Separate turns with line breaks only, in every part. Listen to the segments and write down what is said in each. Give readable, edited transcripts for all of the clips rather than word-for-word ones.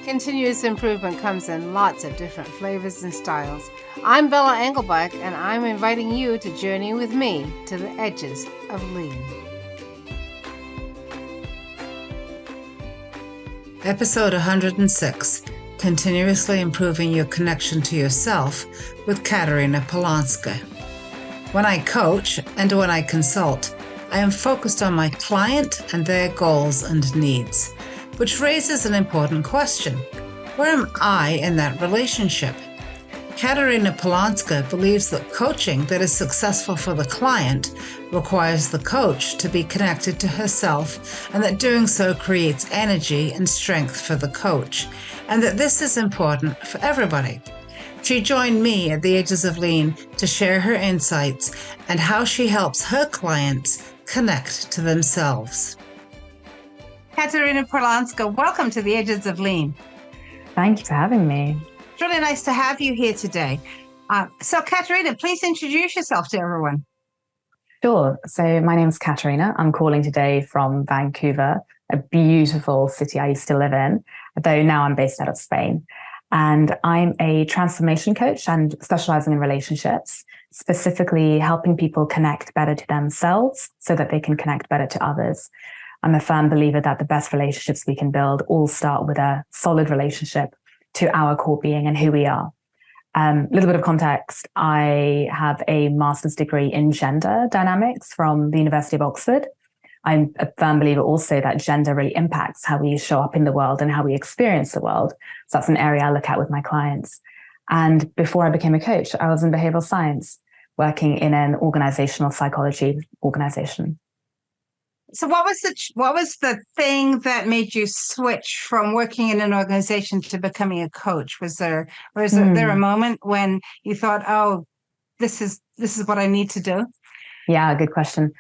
Continuous improvement comes in lots of different flavors and styles. I'm Bella Engelbach, and I'm inviting you to journey with me to the edges of lean. Episode 106, Continuously Improving Your Connection to Yourself with Katarina Polonska. When I coach and when I consult, I am focused on my client and their goals and needs, which raises an important question. Where am I in that relationship? Katarina Polonska believes that coaching that is successful for the client requires the coach to be connected to herself, and that doing so creates energy and strength for the coach, and that this is important for everybody. She joined me at the Edges of Lean to share her insights and how she helps her clients connect to themselves. Katarina Polonska, welcome to the Edges of Lean.
Thank you for having me.
It's really nice to have you here today. So Katarina, please introduce yourself to everyone.
Sure. So my name is Katerina. I'm calling today from Vancouver, a beautiful city I used to live in, though now I'm based out of Spain. And I'm a transformation coach and specializing in relationships, specifically helping people connect better to themselves so that they can connect better to others. I'm a firm believer that the best relationships we can build all start with a solid relationship to our core being and who we are. Little bit of context, I have a master's degree in gender dynamics from the University of Oxford. I'm a firm believer also that gender really impacts how we show up in the world and how we experience the world. So that's an area I look at with my clients. And before I became a coach, I was in behavioral science, working in an organizational psychology organization.
So what was the thing that made you switch from working in an organization to becoming a coach? Was there a moment when you thought, oh, this is what I need to do?
Yeah, good question.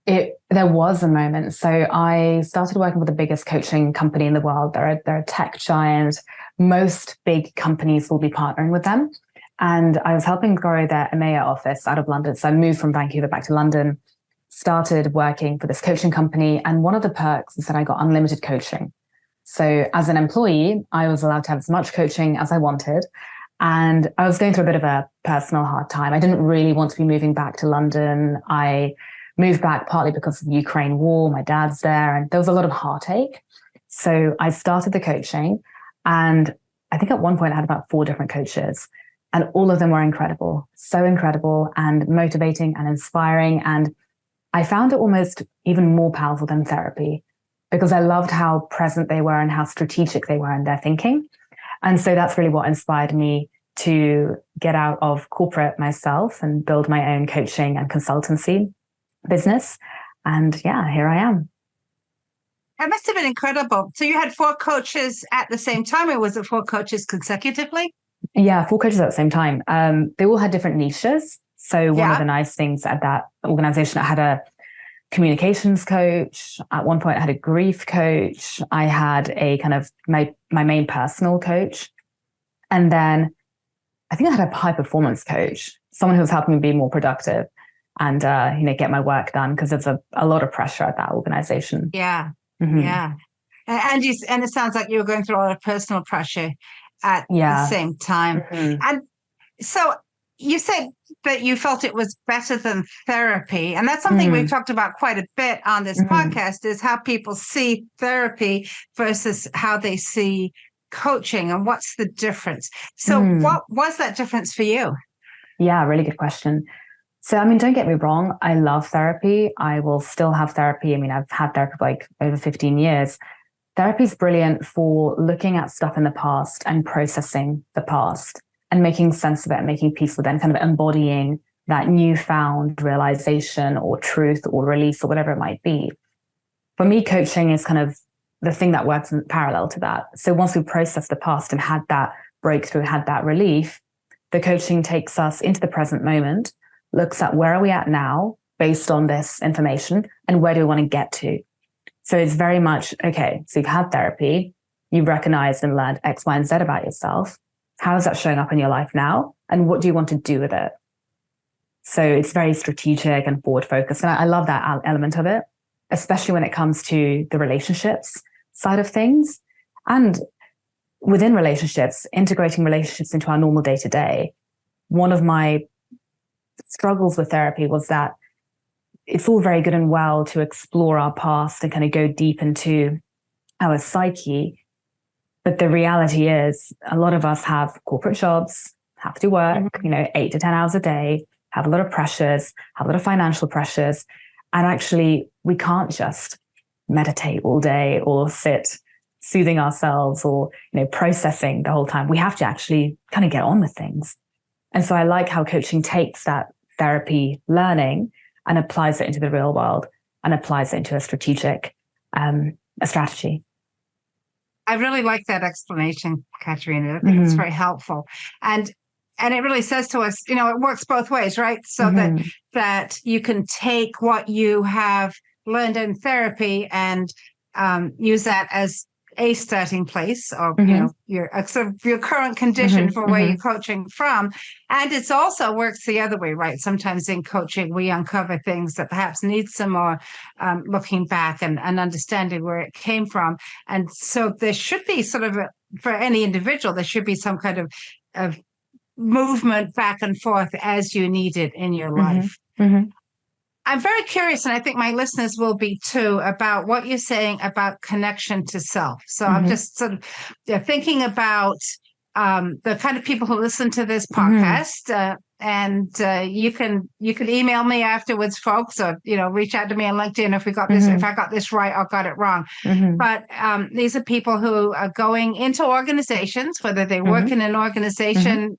There was a moment. So I started working with the biggest coaching company in the world. They're a tech giant. Most big companies will be partnering with them. And I was helping grow their EMEA office out of London. So I moved from Vancouver back to London, started working for this coaching company. And one of the perks is that I got unlimited coaching. So as an employee, I was allowed to have as much coaching as I wanted. And I was going through a bit of a personal hard time. I didn't really want to be moving back to London. I moved back partly because of the Ukraine war. My dad's there, and there was a lot of heartache. So I started the coaching. And I think at one point I had about 4 different coaches. And all of them were incredible, so incredible and motivating and inspiring. And I found it almost even more powerful than therapy because I loved how present they were and how strategic they were in their thinking. And so that's really what inspired me to get out of corporate myself and build my own coaching and consultancy business. And yeah, here I am.
That must have been incredible. So you had 4 coaches at the same time, or was it 4 coaches consecutively?
Yeah, 4 coaches at the same time. They all had different niches. So one of the nice things at that organization, I had a communications coach. At one point I had a grief coach. I had a kind of my main personal coach. And then I think I had a high performance coach, someone who was helping me be more productive and, get my work done because there's a lot of pressure at that organization.
Yeah.
Mm-hmm.
Yeah. And it sounds like you were going through a lot of personal pressure at the same time.
Mm-hmm.
And so you said that you felt it was better than therapy. And that's something we've talked about quite a bit on this podcast, is how people see therapy versus how they see coaching, and what's the difference. So what was that difference for you?
Yeah, really good question. So, don't get me wrong. I love therapy. I will still have therapy. I've had therapy for like over 15 years. Therapy is brilliant for looking at stuff in the past and processing the past and making sense of it and making peace with it and kind of embodying that newfound realization or truth or release or whatever it might be. For me, coaching is kind of the thing that works in parallel to that. So once we processed the past and had that breakthrough, had that relief, the coaching takes us into the present moment, looks at where are we at now based on this information and where do we want to get to. So it's very much, okay, so you've had therapy, you've recognized and learned X, Y, and Z about yourself. How is that showing up in your life now? And what do you want to do with it? So it's very strategic and forward focused. And I love that element of it, especially when it comes to the relationships side of things. And within relationships, integrating relationships into our normal day-to-day, one of my struggles with therapy was that it's all very good and well to explore our past and kind of go deep into our psyche. But the reality is a lot of us have corporate jobs, have to work, 8 to 10 hours a day, have a lot of pressures, have a lot of financial pressures. And actually, we can't just meditate all day or sit soothing ourselves or, processing the whole time. We have to actually kind of get on with things. And so I like how coaching takes that therapy learning and applies it into the real world and applies it into a strategic, a strategy.
I really like that explanation, Katerina. I think it's very helpful. And it really says to us, it works both ways, right? So that you can take what you have learned in therapy and use that as a starting place, or your sort of your current condition for where you're coaching from. And it's also works the other way, right? Sometimes in coaching we uncover things that perhaps need some more looking back and understanding where it came from. And so there should be sort of for any individual, there should be some kind of movement back and forth as you need it in your life. I'm very curious, and I think my listeners will be too, about what you're saying about connection to self. So I'm just sort of thinking about the kind of people who listen to this podcast, and you can email me afterwards, folks, or reach out to me on LinkedIn if we got this, if I got this right or got it wrong. But these are people who are going into organizations, whether they work in an organization.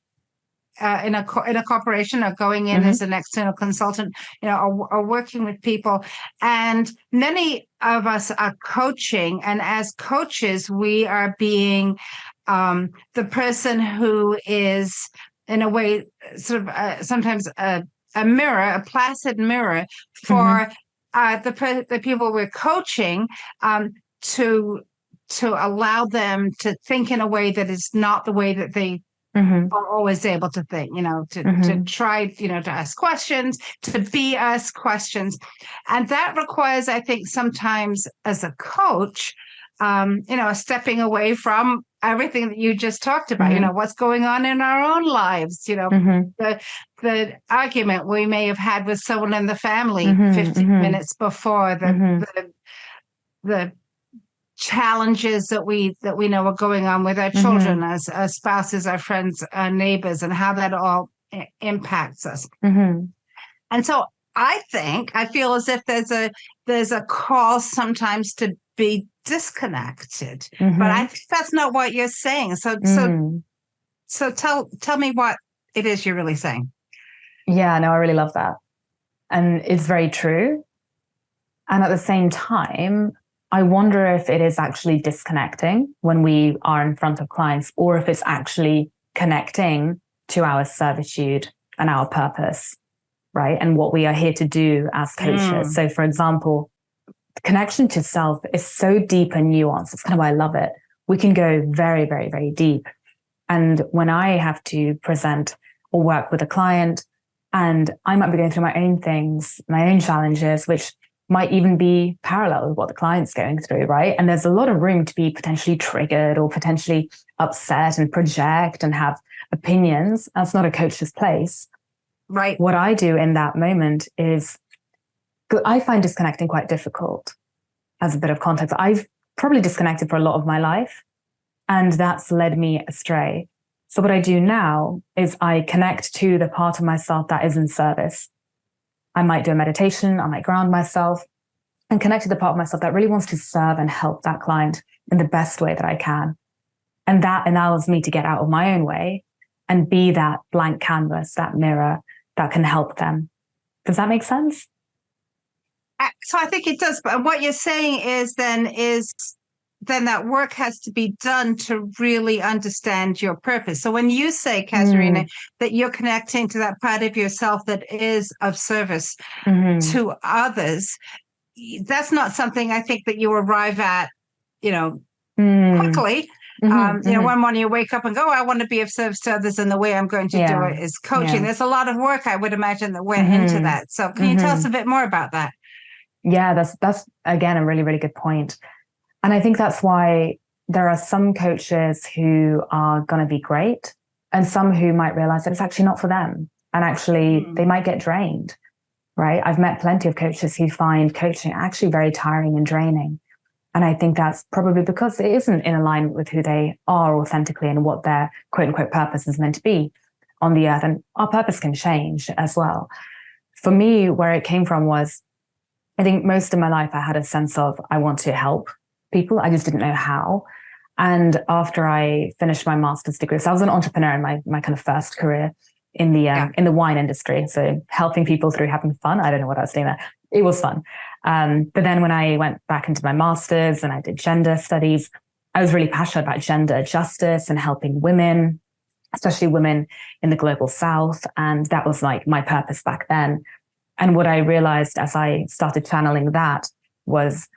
In a corporation, or going in as an external consultant, or working with people. And many of us are coaching. And as coaches, we are being the person who is, in a way, sort of sometimes a mirror, a placid mirror for the people we're coaching, to allow them to think in a way that is not the way that they are always able to think, to try, to ask questions, to be asked questions. And that requires, I think, sometimes as a coach, stepping away from everything that you just talked about, what's going on in our own lives, the argument we may have had with someone in the family 15 minutes before, the challenges that we know are going on with our children, as our spouses, our friends, our neighbors, and how that all impacts us. And so I feel as if there's a call sometimes to be disconnected, but I think that's not what you're saying. So tell me what it is you're really saying.
Yeah, no, I really love that. And it's very true. And at the same time, I wonder if it is actually disconnecting when we are in front of clients, or if it's actually connecting to our servitude and our purpose, right? And what we are here to do as coaches. So for example, the connection to self is so deep and nuanced. It's kind of why I love it. We can go very, very, very deep. And when I have to present or work with a client, and I might be going through my own things, my own challenges, which might even be parallel with what the client's going through, right? And there's a lot of room to be potentially triggered or potentially upset and project and have opinions. That's not a coach's place.
Right.
What I do in that moment is, I find disconnecting quite difficult. As a bit of context, I've probably disconnected for a lot of my life, and that's led me astray. So what I do now is I connect to the part of myself that is in service. I might do a meditation, I might ground myself and connect to the part of myself that really wants to serve and help that client in the best way that I can. And that allows me to get out of my own way and be that blank canvas, that mirror that can help them. Does that make sense?
So I think it does. But what you're saying is then that work has to be done to really understand your purpose. So when you say, Katerina, that you're connecting to that part of yourself that is of service to others, that's not something I think that you arrive at, quickly. One morning you wake up and go, I want to be of service to others, and the way I'm going to do it is coaching. There's a lot of work, I would imagine, that went into that. So can you tell us a bit more about that?
Yeah, that's again, a really, really good point. And I think that's why there are some coaches who are going to be great and some who might realize that it's actually not for them. And actually, they might get drained, right? I've met plenty of coaches who find coaching actually very tiring and draining. And I think that's probably because it isn't in alignment with who they are authentically and what their quote unquote purpose is meant to be on the earth. And our purpose can change as well. For me, where it came from was, I think most of my life I had a sense of I want to help people. I just didn't know how. And after I finished my master's degree, so I was an entrepreneur in my kind of first career in the wine industry. So helping people through having fun. I don't know what I was doing there. It was fun. But then when I went back into my master's and I did gender studies, I was really passionate about gender justice and helping women, especially women in the global South. And that was like my purpose back then. And what I realized as I started channeling that was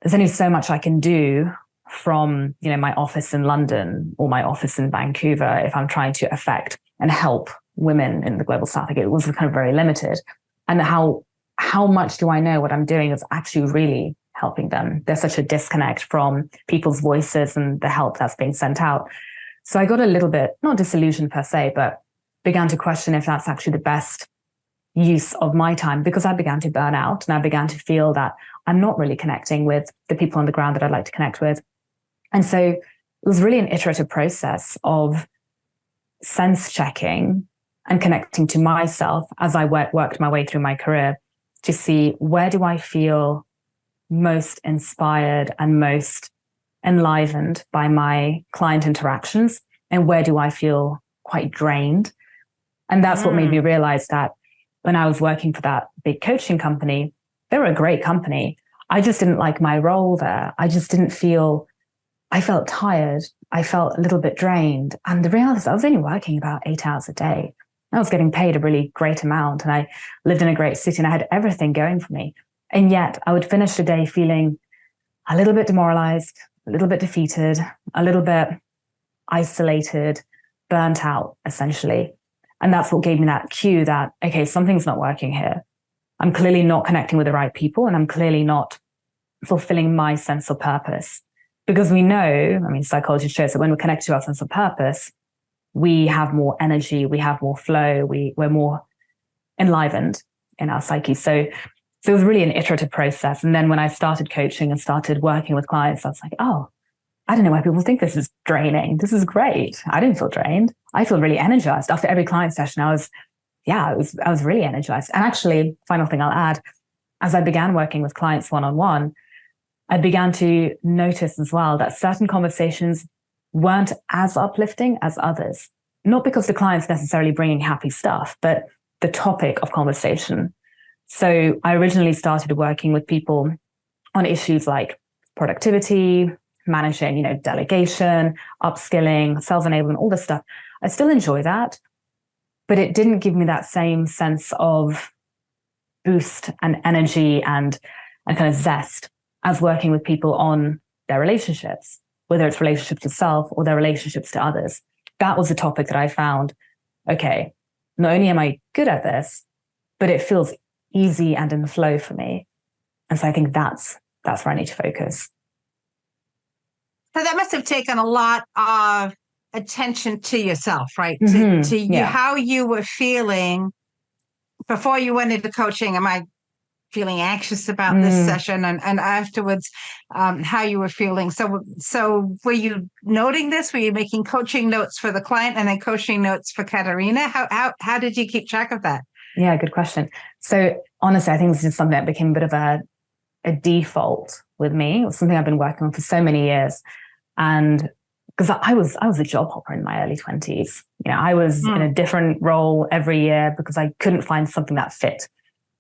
there's only so much I can do from, my office in London or my office in Vancouver if I'm trying to affect and help women in the global South. Like, it was kind of very limited. And how much do I know what I'm doing is actually really helping them? There's such a disconnect from people's voices and the help that's being sent out. So I got a little bit, not disillusioned per se, but began to question if that's actually the best use of my time, because I began to burn out and I began to feel that I'm not really connecting with the people on the ground that I'd like to connect with. And so it was really an iterative process of sense checking and connecting to myself as I worked my way through my career to see, where do I feel most inspired and most enlivened by my client interactions, and where do I feel quite drained? And that's what made me realize that when I was working for that big coaching company, they were a great company. I just didn't like my role there. I felt tired. I felt a little bit drained. And the reality is I was only working about 8 hours a day. I was getting paid a really great amount and I lived in a great city and I had everything going for me. And yet I would finish the day feeling a little bit demoralized, a little bit defeated, a little bit isolated, burnt out, essentially. And that's what gave me that cue that, okay, something's not working here. I'm clearly not connecting with the right people and I'm clearly not fulfilling my sense of purpose. Because we know, psychology shows that when we're connected to our sense of purpose, we have more energy, we have more flow, we're more enlivened in our psyche. So it was really an iterative process. And then when I started coaching and started working with clients, I was like, oh, I don't know why people think this is draining. This is great. I didn't feel drained. I feel really energized. After every client session, I was really energized. And actually, final thing I'll add, as I began working with clients one-on-one, I began to notice as well that certain conversations weren't as uplifting as others. Not because the client's necessarily bringing happy stuff, but the topic of conversation. So I originally started working with people on issues like productivity, managing, delegation, upskilling, self-enablement, all this stuff. I still enjoy that, but it didn't give me that same sense of boost and energy and kind of zest as working with people on their relationships, whether it's relationships to self or their relationships to others. That was a topic that I found, okay, not only am I good at this, but it feels easy and in the flow for me. And so I think that's where I need to focus.
So that must have taken a lot of attention to yourself, right? To you, how you were feeling before you went into coaching. Am I feeling anxious about this session? And afterwards, how you were feeling. So were you noting this? Were you making coaching notes for the client and then coaching notes for Katerina? How did you keep track of that?
Yeah, good question. So honestly, I think this is something that became a bit of a default with me. It was something I've been working on for so many years. And because I was a job hopper in my early 20s. I was in a different role every year because I couldn't find something that fit.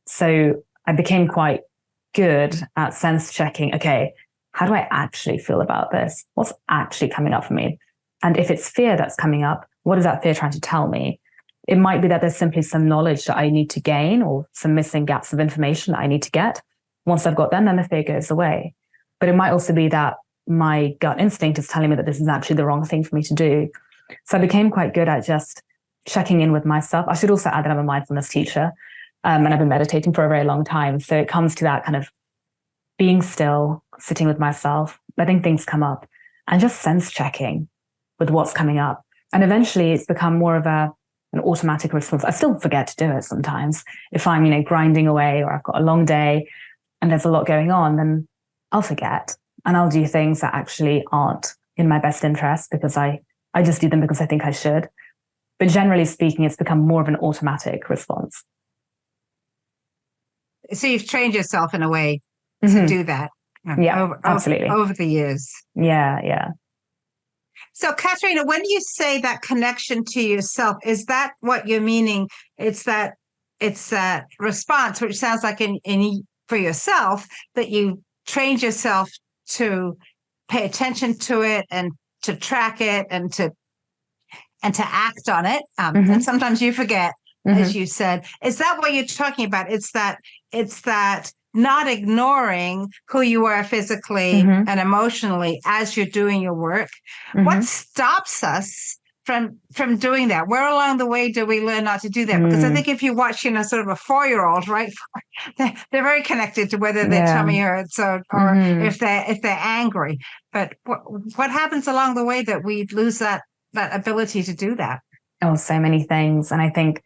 So I became quite good at sense checking. Okay, how do I actually feel about this? What's actually coming up for me? And if it's fear that's coming up, what is that fear trying to tell me? It might be that there's simply some knowledge that I need to gain or some missing gaps of information that I need to get. Once I've got them, then the fear goes away. But it might also be that my gut instinct is telling me that this is actually the wrong thing for me to do. So I became quite good at just checking in with myself. I should also add that I'm a mindfulness teacher. And I've been meditating for a very long time. So it comes to that kind of being still, sitting with myself, letting things come up. and just sense checking with what's coming up. And eventually it's become more of an automatic response. I still forget to do it sometimes. If I'm, grinding away, or I've got a long day and there's a lot going on, then I'll forget and I'll do things that actually aren't in my best interest because I just do them because I think I should. But generally speaking, it's become more of an automatic response.
So you've trained yourself in a way to do that.
Yeah, absolutely.
Over the years.
Yeah.
So, Katerina, when you say that connection to yourself, is that what you're meaning? It's that response, which sounds like for yourself, that you trained yourself to pay attention to it and to track it and to act on it. And sometimes you forget, as you said. Is that what you're talking about? It's that not ignoring who you are physically and emotionally as you're doing your work. What stops us from doing that? Where along the way do we learn not to do that? Because I think if you watch, sort of a 4-year-old, right, they're very connected to whether their tummy hurts or if they're angry. But what happens along the way that we lose that ability to do that?
Oh, so many things. And I think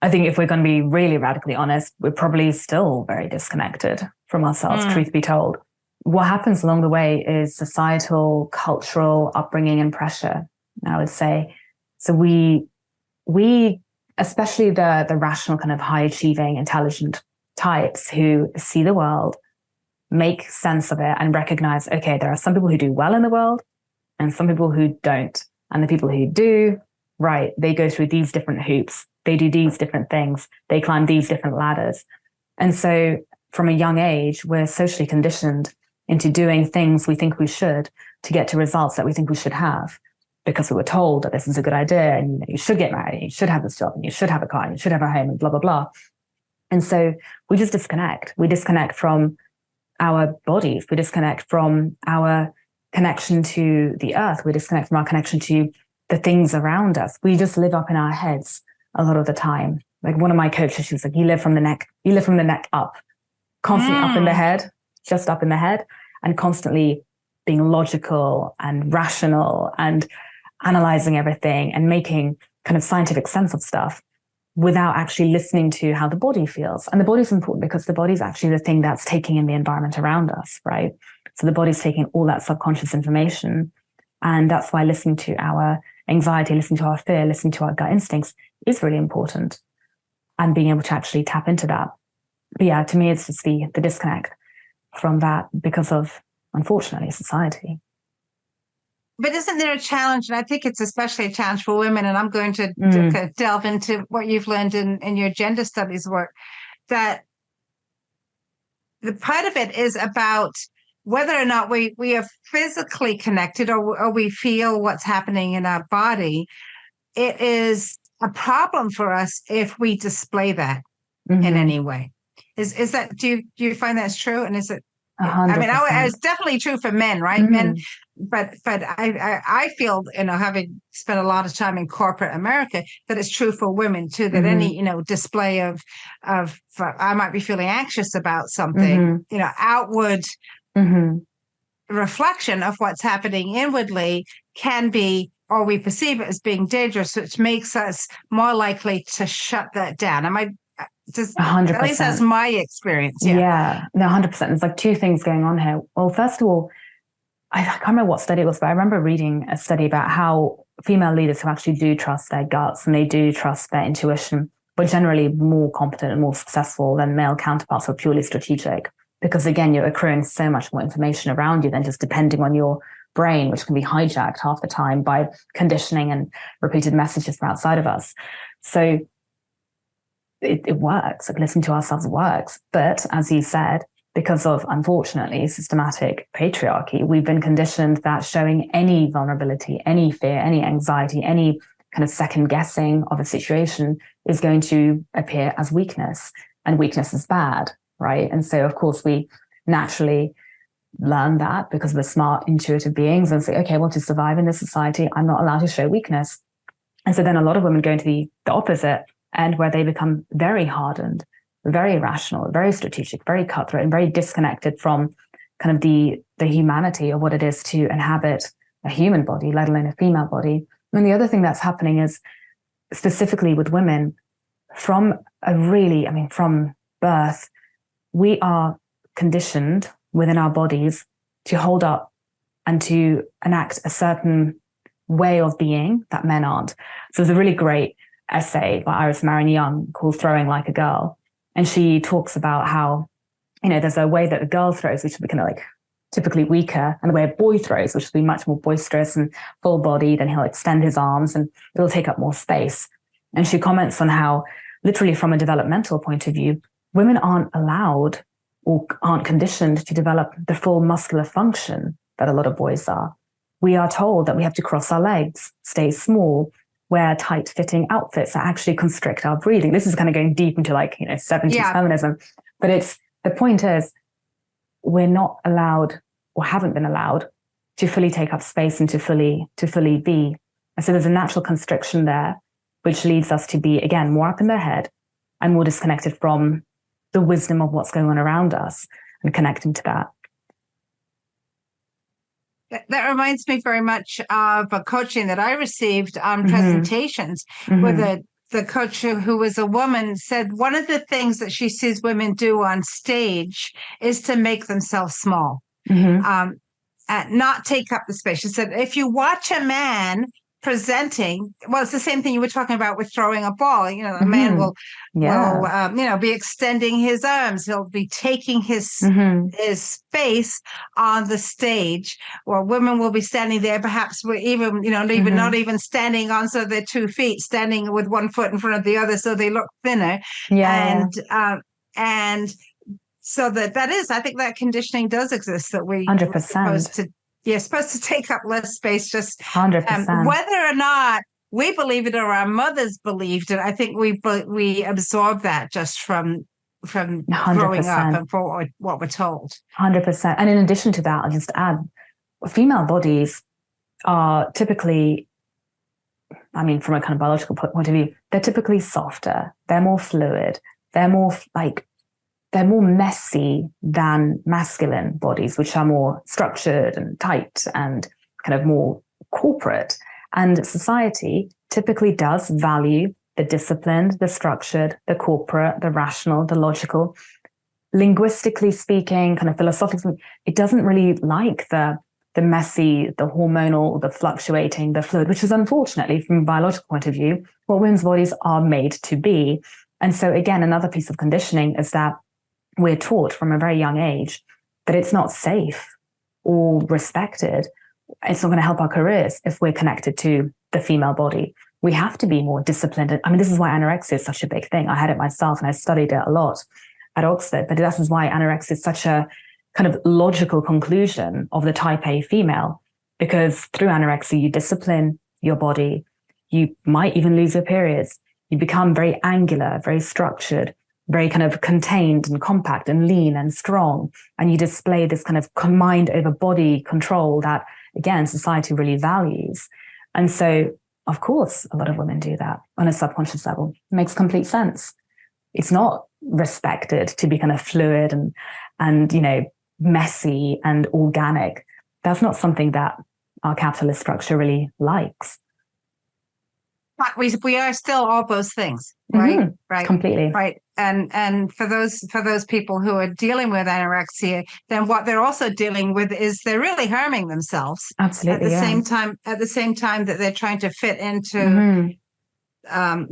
if we're going to be really radically honest, we're probably still very disconnected from ourselves, truth be told. What happens along the way is societal, cultural upbringing and pressure, I would say. So we especially the rational kind of high achieving, intelligent types who see the world, make sense of it and recognize, okay, there are some people who do well in the world and some people who don't. And the people who do, right, they go through these different hoops. They do these different things. They climb these different ladders. And so from a young age, we're socially conditioned into doing things we think we should to get to results that we think we should have because we were told that this is a good idea and you should get married, and you should have this job, and you should have a car, and you should have a home, and blah, blah, blah. And so we just disconnect. We disconnect from our bodies. We disconnect from our connection to the earth. We disconnect from our connection to the things around us. We just live up in our heads a lot of the time. Like one of my coaches, she was like, you live from the neck up, constantly up in the head, just up in the head, and constantly being logical and rational and analyzing everything and making kind of scientific sense of stuff without actually listening to how the body feels. And the body's important because the body's actually the thing that's taking in the environment around us, right? So the body's taking all that subconscious information. And that's why listening to our anxiety, listening to our fear, listening to our gut instincts is really important, and being able to actually tap into that. But yeah, to me, it's just the disconnect from that because of, unfortunately, society.
But isn't there a challenge? And I think it's especially a challenge for women. And I'm going to delve into what you've learned in your gender studies work, that the part of it is about whether or not we are physically connected or we feel what's happening in our body. It is a problem for us if we display that in any way. Is that, do you find that's true? And is it,
100%.
I mean, it's definitely true for men, right? Men, but I feel, having spent a lot of time in corporate America, that it's true for women too, that any, display of I might be feeling anxious about something, outward reflection of what's happening inwardly can be, or we perceive it as being dangerous, which makes us more likely to shut that down. Am I just 100%? At least that's my experience.
Yeah, no, 100%. There's like two things going on here. Well, first of all, I can't remember what study it was, but I remember reading a study about how female leaders who actually do trust their guts and they do trust their intuition, but generally more competent and more successful than male counterparts who are purely strategic. Because again, you're accruing so much more information around you than just depending on your brain, which can be hijacked half the time by conditioning and repeated messages from outside of us. So it works. Like listening to ourselves works. But as you said, because of, unfortunately, systematic patriarchy, we've been conditioned that showing any vulnerability, any fear, any anxiety, any kind of second guessing of a situation is going to appear as weakness, and weakness is bad, right? And so, of course, we naturally learn that because we're smart, intuitive beings and say, okay, well, to survive in this society, I'm not allowed to show weakness. And so then a lot of women go into the opposite end, where they become very hardened, very rational, very strategic, very cutthroat, and very disconnected from kind of the humanity of what it is to inhabit a human body, let alone a female body. And the other thing that's happening is, specifically with women, from birth, we are conditioned within our bodies to hold up and to enact a certain way of being that men aren't. So there's a really great essay by Iris Marion Young called Throwing Like a Girl. And she talks about how, there's a way that a girl throws, which will be kind of like typically weaker, and the way a boy throws, which will be much more boisterous and full-bodied, and he'll extend his arms and it'll take up more space. And she comments on how, literally from a developmental point of view, women aren't allowed or aren't conditioned to develop the full muscular function that a lot of boys are. We are told that we have to cross our legs, stay small, wear tight-fitting outfits that actually constrict our breathing. This is kind of going deep into 70s feminism. But the point is, we're not allowed, or haven't been allowed, to fully take up space and to fully be. And so there's a natural constriction there, which leads us to be, again, more up in their head and more disconnected from the wisdom of what's going on around us and connecting to that.
That reminds me very much of a coaching that I received on presentations where the coach, who was a woman, said one of the things that she sees women do on stage is to make themselves small, and not take up the space. She said, if you watch a man presenting, well, it's the same thing you were talking about with throwing a ball. A man will be extending his arms. He'll be taking his space on the stage, or women will be standing there, perhaps even not even standing on so they're 2 feet, standing with one foot in front of the other so they look thinner. And so that is, I think that conditioning does exist, that we
100%.
You're supposed to take up less space, just
100%.
Whether or not we believe it or our mothers believed it, I think we absorb that just from 100%. Growing up and for what we're told.
100%. And in addition to that, I'll just add, female bodies are typically, from a kind of biological point of view, they're typically softer, they're more fluid, they're more messy than masculine bodies, which are more structured and tight and kind of more corporate. And society typically does value the disciplined, the structured, the corporate, the rational, the logical. Linguistically speaking, kind of philosophically, it doesn't really like the messy, the hormonal, the fluctuating, the fluid, which is unfortunately, from a biological point of view, what women's bodies are made to be. And so again, another piece of conditioning is that we're taught from a very young age that it's not safe or respected. It's not going to help our careers if we're connected to the female body. We have to be more disciplined. This is why anorexia is such a big thing. I had it myself and I studied it a lot at Oxford, but this is why anorexia is such a kind of logical conclusion of the type A female, because through anorexia, you discipline your body. You might even lose your periods. You become very angular, very structured, very kind of contained and compact and lean and strong. And you display this kind of mind over body control that, again, society really values. And so, of course, a lot of women do that on a subconscious level. It makes complete sense. It's not respected to be kind of fluid and messy and organic. That's not something that our capitalist structure really likes.
But we are still all those things, right? Right,
completely,
right. And for those people who are dealing with anorexia, then what they're also dealing with is they're really harming themselves.
Absolutely,
at the same time that they're trying to fit into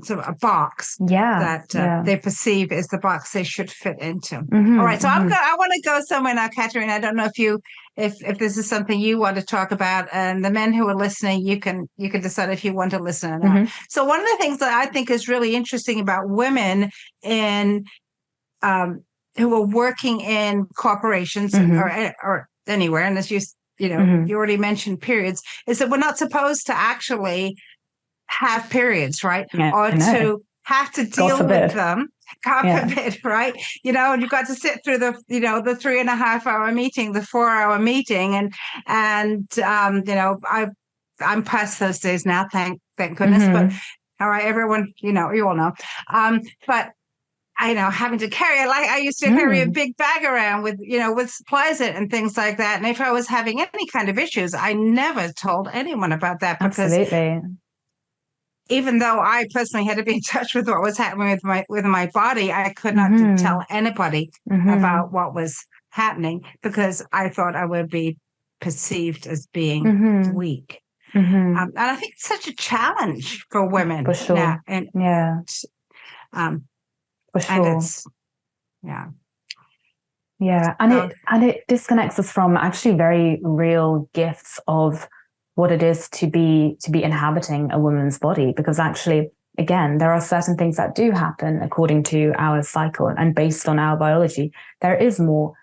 sort of a box that they perceive is the box they should fit into. All right, so I want to go somewhere now, Katerina. I don't know if this is something you want to talk about, and the men who are listening, you can decide if you want to listen or not. So one of the things that I think is really interesting about women in who are working in corporations or anywhere, and as you already mentioned periods, is that we're not supposed to actually have periods, right? Or to have to deal with them. God forbid, right? And you've got to sit through the 3.5 hour meeting, the 4 hour meeting. And I'm past those days now, thank goodness. But all right, everyone, you all know. But having to carry it. Like I used to carry a big bag around with, with supplies in and things like that. And if I was having any kind of issues, I never told anyone about that because
Absolutely.
even though I personally had to be in touch with what was happening with my body, I could not tell anybody about what was happening because I thought I would be perceived as being weak. And I think it's such a challenge for women.
For sure.
Now. And,
for sure.
And it's,
and it disconnects us from actually very real gifts of what it is to be inhabiting a woman's body, because actually, again, there are certain things that do happen according to our cycle and based on our biology. There is more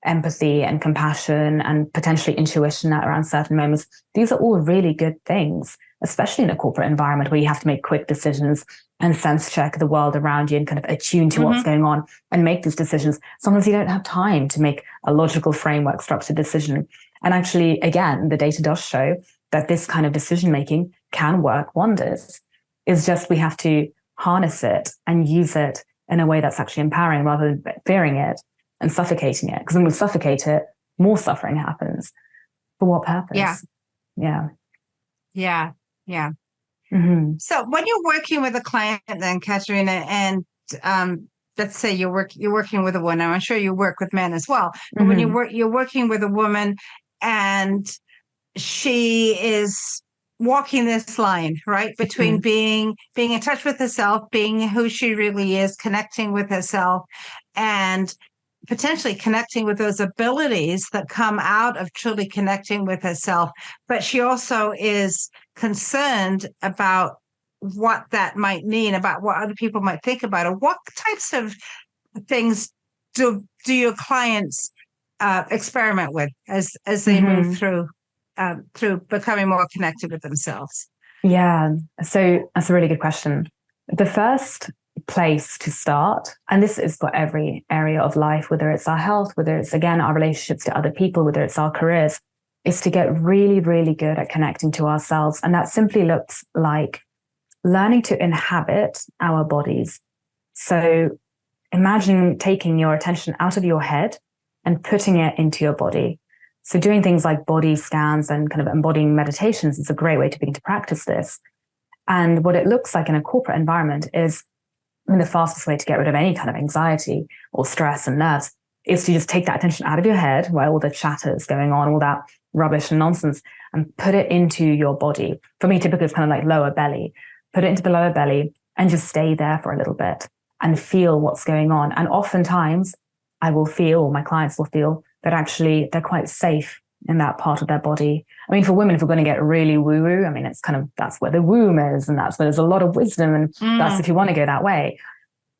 empathy and compassion and potentially intuition around certain moments. These are all really good things, especially in a corporate environment where you have to make quick decisions and sense check the world around you and kind of attune to what's going on and make these decisions. Sometimes you don't have time to make a logical framework, structured decision. And actually, again, the data does show that this kind of decision-making can work wonders. It's just we have to harness it and use it in a way that's actually empowering rather than fearing it and suffocating it. Because when we suffocate it, more suffering happens. For what purpose? Yeah.
So when you're working with a client then, Katerina, and let's say you're working with a woman, I'm sure you work with men as well, but when you're working with a woman and she is walking this line, right, between being in touch with herself, being who she really is, connecting with herself, and potentially connecting with those abilities that come out of truly connecting with herself. But she also is concerned about what that might mean, about what other people might think about her. What types of things do your clients experiment with as they move through becoming more connected with themselves?
Yeah, so that's a really good question. The first place to start, and this is for every area of life, whether it's our health, whether it's, again, our relationships to other people, whether it's our careers, is to get really, really good at connecting to ourselves. And that simply looks like learning to inhabit our bodies. So imagine taking your attention out of your head and putting it into your body. So doing things like body scans and kind of embodying meditations is a great way to begin to practice this. And what it looks like in a corporate environment is, the fastest way to get rid of any kind of anxiety or stress and nerves is to just take that attention out of your head where all the chatter is going on, all that rubbish and nonsense, and put it into your body. For me, typically it's kind of like lower belly. Put it into the lower belly and just stay there for a little bit and feel what's going on. And oftentimes I will feel, or my clients will feel, that actually they're quite safe in that part of their body. I mean, for women, if we're going to get really woo-woo, I mean, it's kind of, that's where the womb is, and that's where there's a lot of wisdom, and that's if you want to go that way.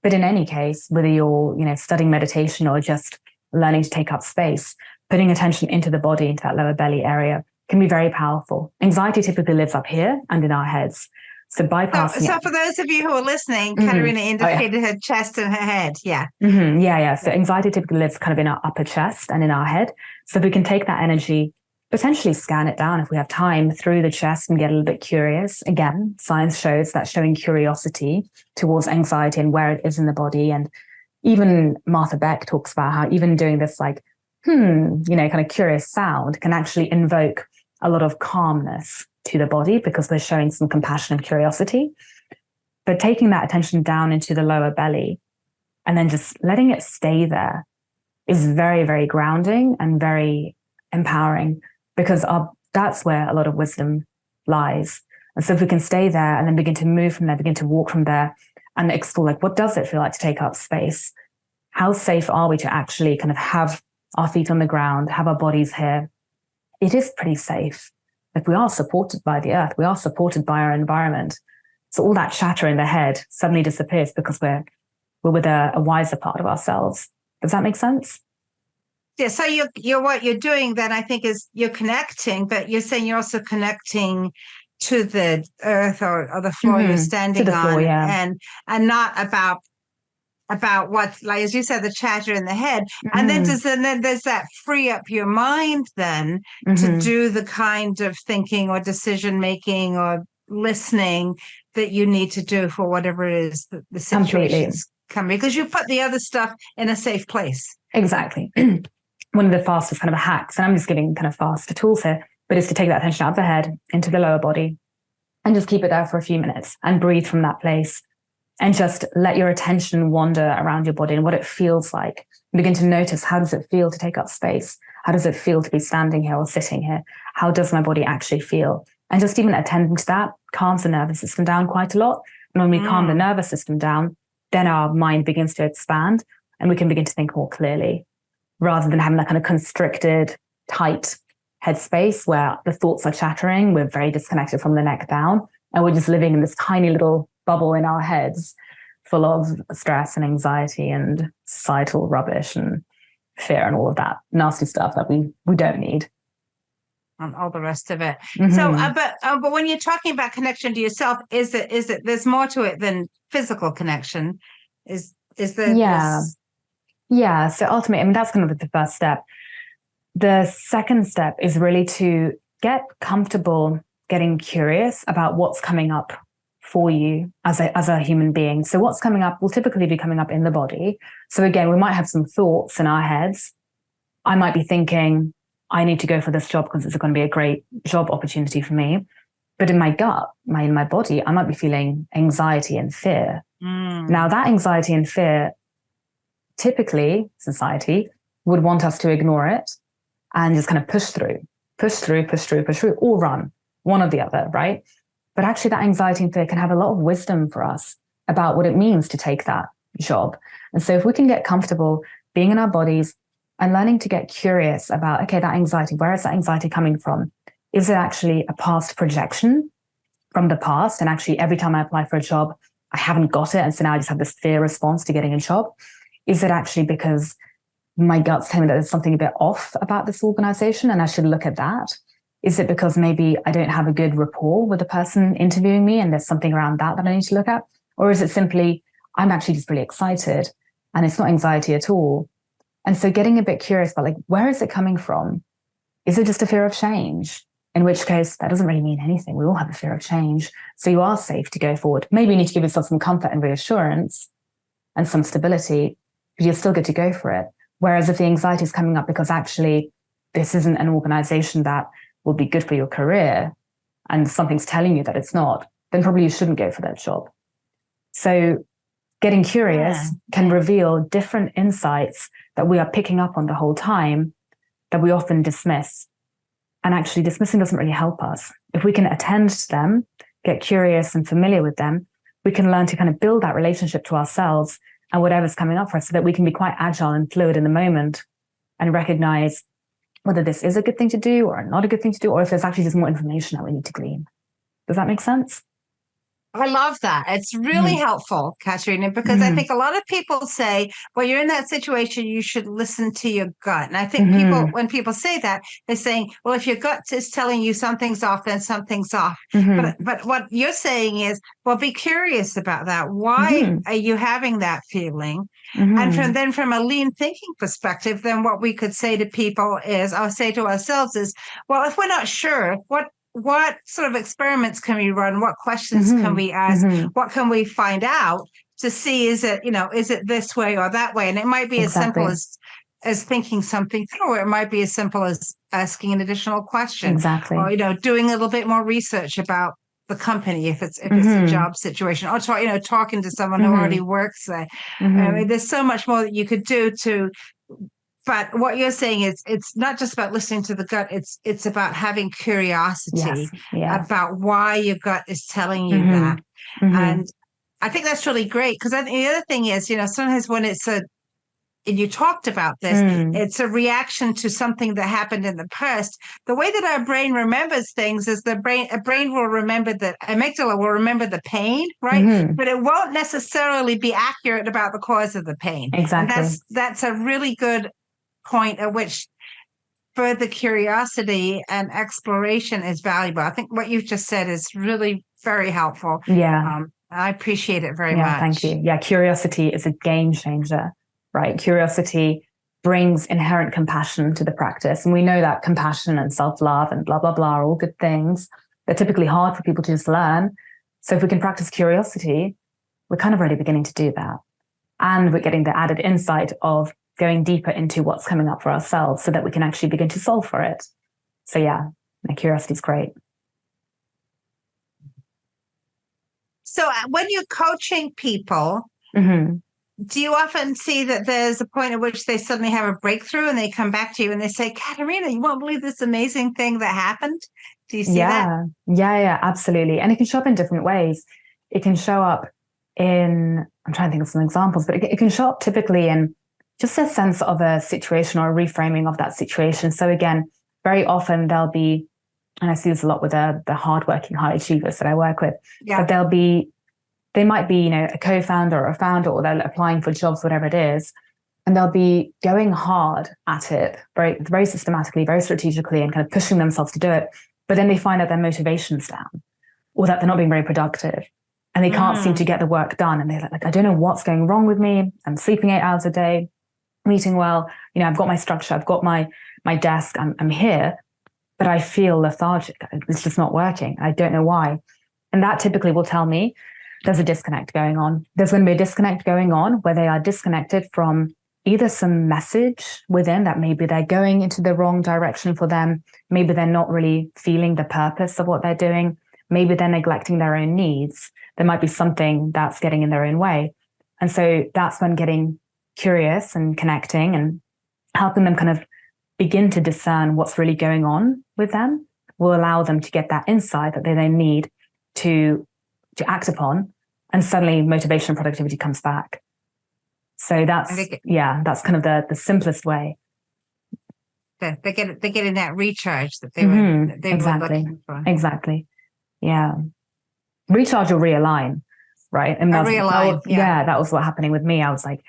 But in any case, whether you're, studying meditation or just learning to take up space, putting attention into the body, into that lower belly area, can be very powerful. Anxiety typically lives up here and in our heads. So bypassing
So for those of you who are listening, Katerina indicated her chest and her head. Yeah.
So anxiety typically lives kind of in our upper chest and in our head. So if we can take that energy, potentially scan it down if we have time through the chest and get a little bit curious. Again, science shows that showing curiosity towards anxiety and where it is in the body. And even Martha Beck talks about how even doing this like, kind of curious sound can actually invoke a lot of calmness to the body because we're showing some compassion and curiosity. But taking that attention down into the lower belly and then just letting it stay there is very, very grounding and very empowering, because that's where a lot of wisdom lies. And so if we can stay there and then begin to move from there, begin to walk from there and explore, like, what does it feel like to take up space? How safe are we to actually kind of have our feet on the ground, have our bodies here? It is pretty safe. Like, we are supported by the earth. We are supported by our environment. So all that chatter in the head suddenly disappears because we're with a wiser part of ourselves. Does that make sense?
Yeah. So you're what you're doing then, I think, is you're connecting, but you're saying you're also connecting to the earth or the floor you're standing on, and not about what, like, as you said, the chatter in the head. And then there's that free up your mind then to do the kind of thinking or decision making or listening that you need to do for whatever it is the situation is come, because you put the other stuff in a safe place.
Exactly. One of the fastest kind of hacks, and I'm just giving kind of faster tools here, but is to take that attention out of the head into the lower body and just keep it there for a few minutes and breathe from that place. And just let your attention wander around your body and what it feels like. Begin to notice, how does it feel to take up space? How does it feel to be standing here or sitting here? How does my body actually feel? And just even attending to that calms the nervous system down quite a lot. And when we calm the nervous system down, then our mind begins to expand and we can begin to think more clearly, rather than having that kind of constricted, tight headspace where the thoughts are chattering. We're very disconnected from the neck down, and we're just living in this tiny little bubble in our heads full of stress and anxiety and societal rubbish and fear and all of that nasty stuff that we don't need.
And all the rest of it. So, but when you're talking about connection to yourself, is it there's more to it than physical connection? Is there?
Yeah. So ultimately, I mean, that's kind of the first step. The second step is really to get comfortable getting curious about what's coming up for you as a human being. So what's coming up will typically be coming up in the body. So again, we might have some thoughts in our heads. I might be thinking, I need to go for this job because it's going to be a great job opportunity for me. But in my gut, in my body, I might be feeling anxiety and fear. Now that anxiety and fear, typically society would want us to ignore it and just kind of push through, or run, one or the other, right? But actually that anxiety and fear can have a lot of wisdom for us about what it means to take that job. And so if we can get comfortable being in our bodies and learning to get curious about, okay, that anxiety, where is that anxiety coming from? Is it actually a past projection from the past? And actually every time I apply for a job, I haven't got it. And so now I just have this fear response to getting a job. Is it actually because my gut's telling me that there's something a bit off about this organization and I should look at that? Is it because maybe I don't have a good rapport with the person interviewing me and there's something around that I need to look at? Or is it simply, I'm actually just really excited and it's not anxiety at all? And so getting a bit curious about, like, where is it coming from? Is it just a fear of change? In which case, that doesn't really mean anything. We all have a fear of change. So you are safe to go forward. Maybe you need to give yourself some comfort and reassurance and some stability, but you're still good to go for it. Whereas if the anxiety is coming up because actually this isn't an organization that will be good for your career and something's telling you that it's not, then probably you shouldn't go for that job. So getting curious can reveal different insights that we are picking up on the whole time that we often dismiss. And actually dismissing doesn't really help us. If we can attend to them, get curious and familiar with them, we can learn to kind of build that relationship to ourselves and whatever's coming up for us so that we can be quite agile and fluid in the moment and recognize whether this is a good thing to do or not a good thing to do, or if there's actually just more information that we need to glean. Does that make sense?
I love that. It's really helpful, Katerina, because I think a lot of people say, well, you're in that situation, you should listen to your gut. And I think when people say that, they're saying, well, if your gut is telling you something's off, then something's off. But what you're saying is, well, be curious about that. Why are you having that feeling? And from a lean thinking perspective, then what we could say to people is, or say to ourselves is, well, if we're not sure, what sort of experiments can we run? What questions can we ask? What can we find out to see, is it this way or that way? And it might be as simple as thinking something through. It might be as simple as asking an additional question. Or, doing a little bit more research about the company if it's a job situation, or talking to someone who already works there. I mean, there's so much more that you could do But what you're saying is it's not just about listening to the gut. It's about having curiosity about why your gut is telling you that. And I think that's really great, because I think the other thing is, sometimes when and you talked about this, it's a reaction to something that happened in the past. The way that our brain remembers things is a brain will remember the amygdala will remember the pain, right? But it won't necessarily be accurate about the cause of the pain.
Exactly.
And that's a really good point at which further curiosity and exploration is valuable. I think what you've just said is really very helpful. I appreciate it very much.
Thank you. Curiosity is a game changer, right? Curiosity brings inherent compassion to the practice. And we know that compassion and self-love and blah, blah, blah are all good things. They're typically hard for people to just learn. So if we can practice curiosity, we're kind of already beginning to do that. And we're getting the added insight of going deeper into what's coming up for ourselves so that we can actually begin to solve for it. So yeah, my curiosity is great.
So when you're coaching people, do you often see that there's a point at which they suddenly have a breakthrough and they come back to you and they say, Katerina, you won't believe this amazing thing that happened? Do you see that?
Yeah, absolutely. And it can show up in different ways. It can show up in, I'm trying to think of some examples, but it can show up typically in just a sense of a situation or a reframing of that situation. So again, very often there'll be, and I see this a lot with the hardworking high achievers that I work with, but they might be, a co-founder or a founder, or they're applying for jobs, whatever it is, and they'll be going hard at it, very, very systematically, very strategically, and kind of pushing themselves to do it. But then they find that their motivation's down, or that they're not being very productive, and they can't seem to get the work done. And they're like, I don't know what's going wrong with me. I'm sleeping 8 hours a day, I'm eating well. I've got my structure, I've got my desk, I'm here, but I feel lethargic. It's just not working. I don't know why. And that typically will tell me there's a disconnect going on. There's going to be a disconnect going on where they are disconnected from either some message within that maybe they're going into the wrong direction for them. Maybe they're not really feeling the purpose of what they're doing. Maybe they're neglecting their own needs. There might be something that's getting in their own way. And so that's when getting curious and connecting and helping them kind of begin to discern what's really going on with them will allow them to get that insight that they then need to act upon, and suddenly motivation and productivity comes back. So that's kind of the simplest way.
They're getting that recharge that they were looking for.
Exactly. Yeah. Recharge or realign, right? And that was what happening with me. I was like,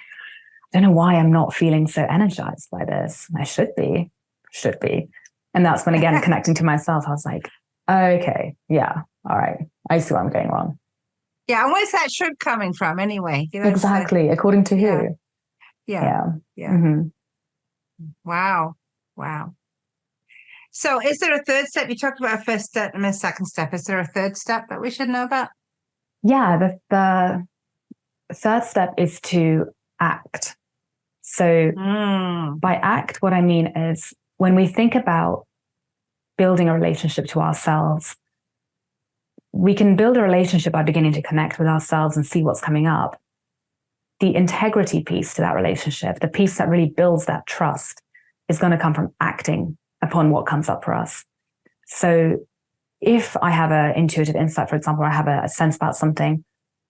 I don't know why I'm not feeling so energized by this. I should be. And that's when, again, connecting to myself, I was like, okay, yeah, all right. I see where I'm going wrong.
Yeah, and where's that should coming from anyway?
Exactly. According to who?
Yeah.
Mm-hmm.
Wow. So is there a third step? You talked about a first step and a second step. Is there a third step that we should know about?
Yeah, the third step is to act. So by act, what I mean is when we think about building a relationship to ourselves, we can build a relationship by beginning to connect with ourselves and see what's coming up. The integrity piece to that relationship, the piece that really builds that trust, is going to come from acting upon what comes up for us. So if I have an intuitive insight, for example, or I have a sense about something,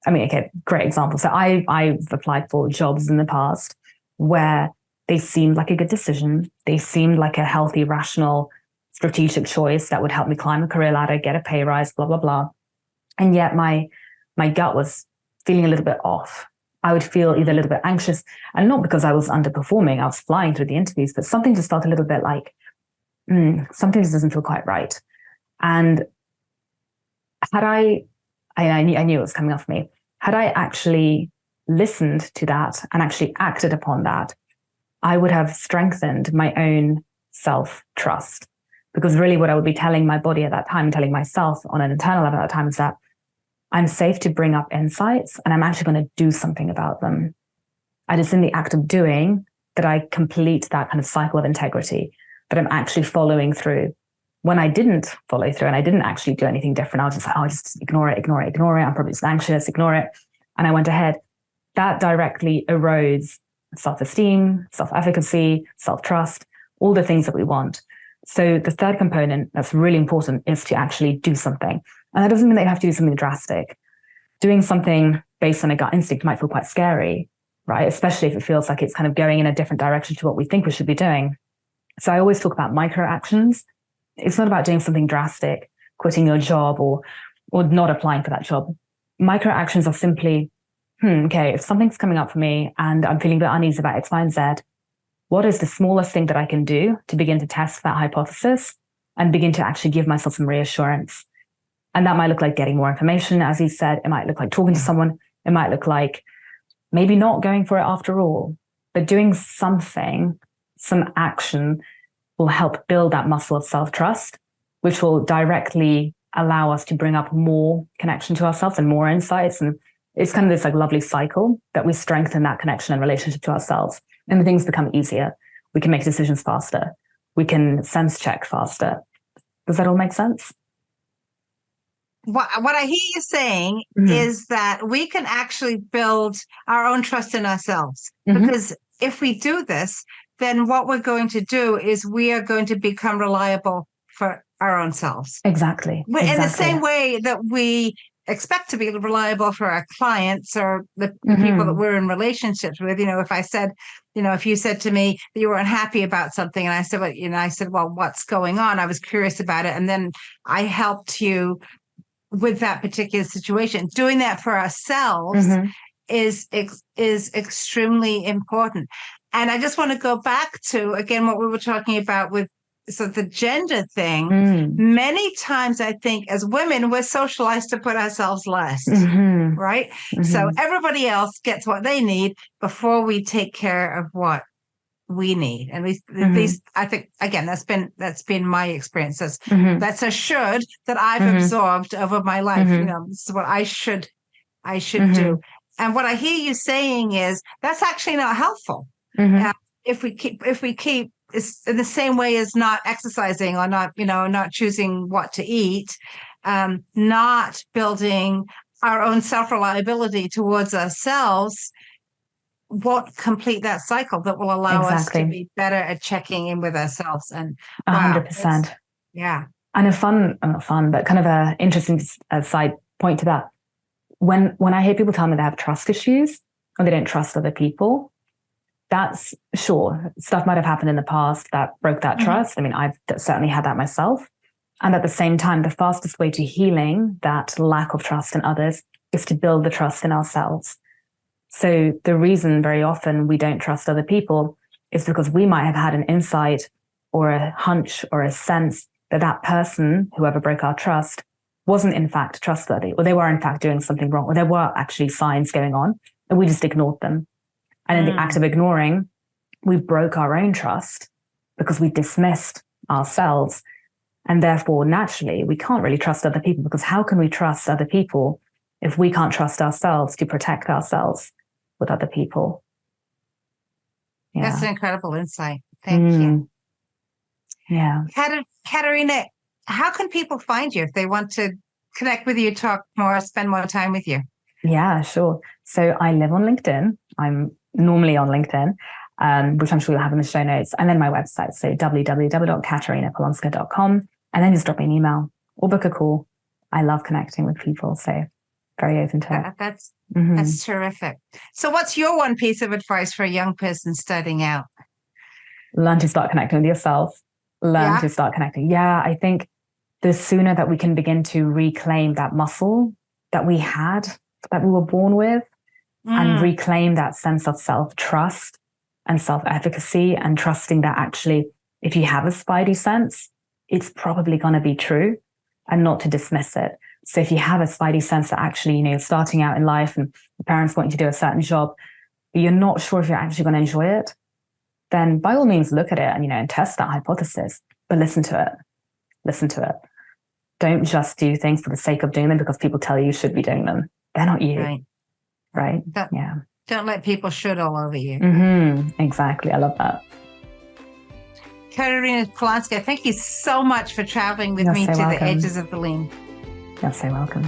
great example. So I've applied for jobs in the past where they seemed like a good decision. They seemed like a healthy, rational, strategic choice that would help me climb a career ladder, get a pay rise, blah, blah, blah. And yet my gut was feeling a little bit off. I would feel either a little bit anxious, and not because I was underperforming, I was flying through the interviews, but something just felt a little bit like, something just doesn't feel quite right. And had I knew it was coming off me, had I actually listened to that and actually acted upon that, I would have strengthened my own self-trust. Because really what I would be telling my body at that time, telling myself on an internal level at that time, is that I'm safe to bring up insights and I'm actually going to do something about them. And it's in the act of doing that I complete that kind of cycle of integrity, that I'm actually following through. When I didn't follow through and I didn't actually do anything different, I was just like, just ignore it. I'm probably just anxious, ignore it. And I went ahead. That directly erodes self-esteem, self-efficacy, self-trust, all the things that we want. So the third component that's really important is to actually do something. And that doesn't mean that you have to do something drastic. Doing something based on a gut instinct might feel quite scary, right? Especially if it feels like it's kind of going in a different direction to what we think we should be doing. So I always talk about micro actions. It's not about doing something drastic, quitting your job or not applying for that job. Micro actions are simply, okay, if something's coming up for me and I'm feeling a bit uneasy about X, Y, and Z, what is the smallest thing that I can do to begin to test that hypothesis and begin to actually give myself some reassurance? And that might look like getting more information, as he said. It might look like talking to someone. It might look like maybe not going for it after all, but doing something, some action will help build that muscle of self-trust, which will directly allow us to bring up more connection to ourselves and more insights. And it's kind of this like lovely cycle that we strengthen that connection and relationship to ourselves. And the things become easier. We can make decisions faster. We can sense check faster. Does that all make sense?
What I hear you saying is that we can actually build our own trust in ourselves. Because if we do this, then what we're going to do is we are going to become reliable for our own selves.
Exactly.
In the same way that we expect to be reliable for our clients or the people that we're in relationships with. If I said, if you said to me that you were unhappy about something, and I said, well, what's going on? I was curious about it. And then I helped you with that particular situation. Doing that for ourselves is extremely important. And I just want to go back to, again, what we were talking about with the gender thing. Many times I think as women, we're socialized to put ourselves last, right? So everybody else gets what they need before we take care of what we need. And at least I think, again, that's been my experience. That's a should that I've absorbed over my life. This is what I should do. And what I hear you saying is that's actually not helpful. If we keep it's in the same way as not exercising or not choosing what to eat, not building our own self-reliability towards ourselves won't complete that cycle that will allow us to be better at checking in with ourselves. And
100%.
Yeah.
And not fun, but kind of a interesting side point to that. When I hear people tell me they have trust issues or they don't trust other people, that's sure, stuff might have happened in the past that broke that trust. I mean, I've certainly had that myself. And at the same time, the fastest way to healing that lack of trust in others is to build the trust in ourselves. So the reason very often we don't trust other people is because we might have had an insight or a hunch or a sense that that person, whoever broke our trust, wasn't in fact trustworthy, or they were in fact doing something wrong, or there were actually signs going on, and we just ignored them. And in the act of ignoring, we broke our own trust because we dismissed ourselves. And therefore, naturally, we can't really trust other people, because how can we trust other people if we can't trust ourselves to protect ourselves with other people?
Yeah. That's an incredible insight. Thank you.
Yeah.
Katerina, how can people find you if they want to connect with you, talk more, spend more time with you?
Yeah, sure. So I live on LinkedIn. I'm normally on LinkedIn, which I'm sure you'll have in the show notes, and then my website. So www.katerinapolonska.com, and then just drop me an email or book a call. I love connecting with people, so very open to it.
That's terrific. So what's your one piece of advice for a young person starting out?
Learn to start connecting with yourself. Learn to start connecting. Yeah, I think the sooner that we can begin to reclaim that muscle that we had, that we were born with, and reclaim that sense of self-trust and self-efficacy, and trusting that actually, if you have a spidey sense, it's probably going to be true, and not to dismiss it. So if you have a spidey sense that actually, you're starting out in life and your parents want you to do a certain job, but you're not sure if you're actually going to enjoy it, then by all means look at it and test that hypothesis, but listen to it. Listen to it. Don't just do things for the sake of doing them because people tell you should be doing them. They're not you. Right?
Don't let people should all over you.
Exactly. I love that.
Katarina Polonska, thank you so much for traveling with me to the edges of the lean.
You're so welcome.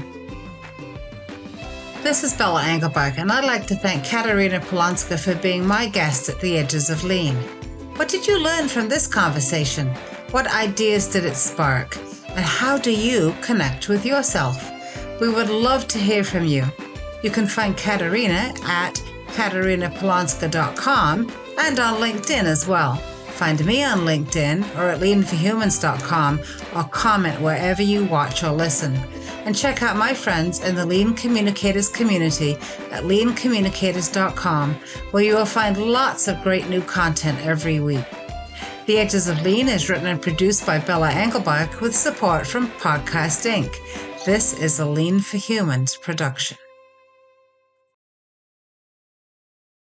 This is Bella Engelbach, and I'd like to thank Katarina Polonska for being my guest at the Edges of Lean. What did you learn from this conversation? What ideas did it spark? And how do you connect with yourself? We would love to hear from you. You can find Katerina at katerinapolonska.com and on LinkedIn as well. Find me on LinkedIn or at leanforhumans.com, or comment wherever you watch or listen. And check out my friends in the Lean Communicators community at leancommunicators.com, where you will find lots of great new content every week. The Edges of Lean is written and produced by Bella Engelbach with support from Podcast Inc. This is a Lean for Humans production.